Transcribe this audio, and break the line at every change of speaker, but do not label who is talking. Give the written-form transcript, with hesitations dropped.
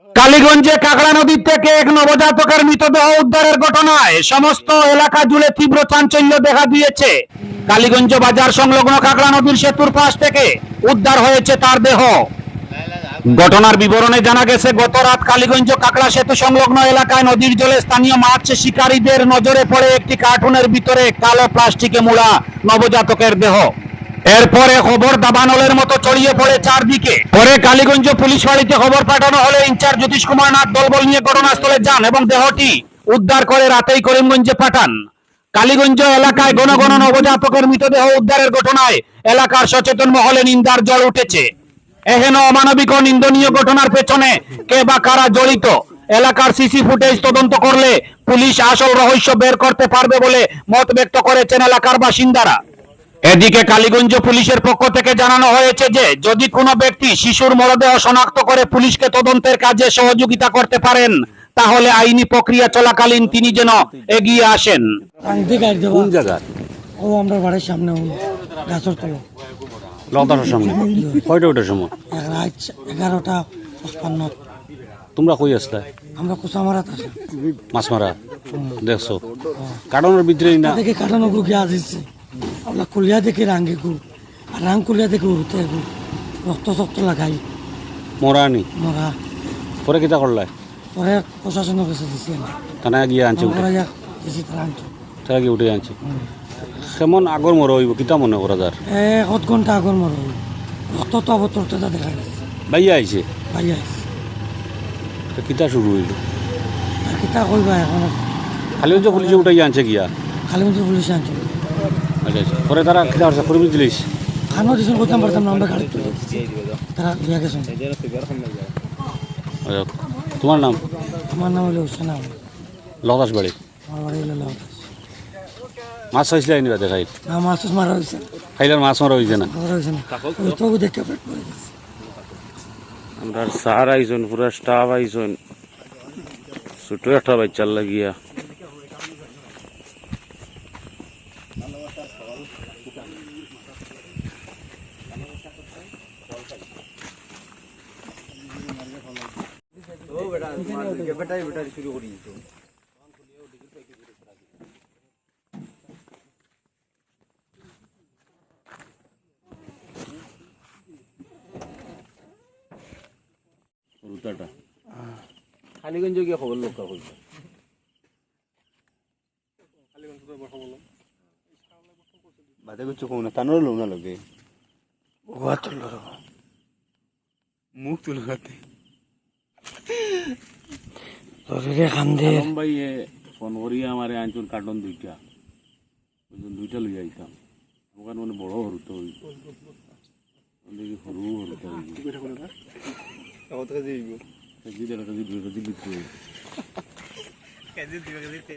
কালীগঞ্জে কাকড়া নদীর থেকে এক নবজাতকের মৃতদেহ উদ্ধারের ঘটনায় সমস্ত এলাকা জুড়ে তীব্র চাঞ্চল্য দেখা দিয়েছে। কালীগঞ্জ বাজার সংলগ্ন কাকড়া নদীর সেতুর পাশ থেকে উদ্ধার হয়েছে তার দেহ। ঘটনার বিবরণে জানা গেছে, গত রাত কালীগঞ্জ কাকড়া সেতু সংলগ্ন এলাকায় নদীর জলে স্থানীয় মাছ শিকারীদের নজরে পড়ে একটি কার্টুনের ভিতরে কালো প্লাস্টিকে মোড়া নবজাতকের দেহ। এরপরে খবর দাবানলের মতো ছড়িয়ে পড়ে চারদিকে। পরে কালীগঞ্জ পুলিশ ফাঁড়িতে খবর পাঠানো হলে ইনচার্জ জ্যোতিষ কুমার নাথ দলবল নিয়ে ঘটনাস্থলে যান এবং দেহটি উদ্ধার করে রাতেই করিমগঞ্জে পাঠান। কালীগঞ্জ এলাকায় ঘন ঘন নবজাতকের মৃতদেহ উদ্ধারের ঘটনায় এলাকার সচেতন মহলে নিন্দার জল উঠেছে। এহেন অমানবিক ও নিন্দনীয় ঘটনার পেছনে কে বা কারা জড়িত, এলাকার সিসি ফুটেজ তদন্ত করলে পুলিশ আসল রহস্য বের করতে পারবে বলে মত ব্যক্ত করেছেন এলাকার বাসিন্দারা। এদিকে কালীগঞ্জ পুলিশের পক্ষ থেকে জানানো হয়েছে যে যদি কোনো ব্যক্তি শিশুর মরদেহ শনাক্ত করে পুলিশকে তদন্তের কাজে সহযোগিতা করতে পারেন, তাহলে আইনি প্রক্রিয়া চলাকালীন তিনি যেন এগিয়ে আসেন।
কোন জায়গায়?
ও আমরা বাড়ির সামনে গাছের তলা
লতার সামনে কয়টা ওটার সময়?
রাত 11:55।
তোমরা কই আসলে?
আমরা কুসামারাত আছি,
মাছ মারা দেখছো? কাটানোর ভিতরে না
দেখে কাটানো গু গিয়ে আসছে, আমরা কুলিয়া দেখে রাঙ্গে গু, আর রাং কুলিয়া দেখে উঠতে গু রক্ত শক্ত লাগাই
মরানি
মরা।
পরে কিতা করলাই?
পরে প্রশাসনের কাছে দিছি আমি,
থানায় গিয়ে আনছে উঠে?
আমরা দিছি তারা আনছো।
তারা গিয়ে উঠে আনছে। কেমন আগর মর হইব কিতা মনে করা যার?
1 ঘন্টা আগর মর রক্ত তো অবতরটা দেখা গেছে।
বাইয়া আইছে
ভাই আইস
তো কিতা শুরু হইল?
আর কিতা কইবা এখন,
খালি যে পুলিশে উঠাই আনছে গিয়া?
খালি মন্ত্রী পুলিশে আনছো।
আচ্ছা আচ্ছা। পরে তারা কিতা করছে? কর্মী দিলিস?
খানো দিয়েছেন করতাম পারতাম না, আমরা গাড়ি তুলে দিচ্ছি, তারা লিয়া গেছেন।
আচ্ছা, তোমার নাম?
আমার নাম হলো হোসেন আহমেদ,
লতাস বাড়ি।
আমার বাড়ি হলো লাউদাস।
মাছ খাইছিলে আইনি বাদে খাই?
না মাছ মারা হয়েছে,
খাইলার মাছ মারা হয়েছে না?
মারা হয়েছে না, ওই তবু দেখে পেট পড়ে গেছে।
আমরা স্যার আইসন, পুরা স্টাফ আইসন, ছোট একটা বাচ্চার লাগিয়া।
কালীগঞ্জ গিয়ে খবর লোক কইছে
বাদে কিছু কোন না তানোর লোনা লগে
ওয়া তুলল
মুখ তুলে গাতে
তোরে কান্দে।
আলম ভাই ফোন করিয়া আমারে আনছুন কার্টন দুইটা লই আইতাম। আমার মানে বড় হরুতো হরু হরুতো
কত কেজি হইব?
KG 1.5 KG 2 KG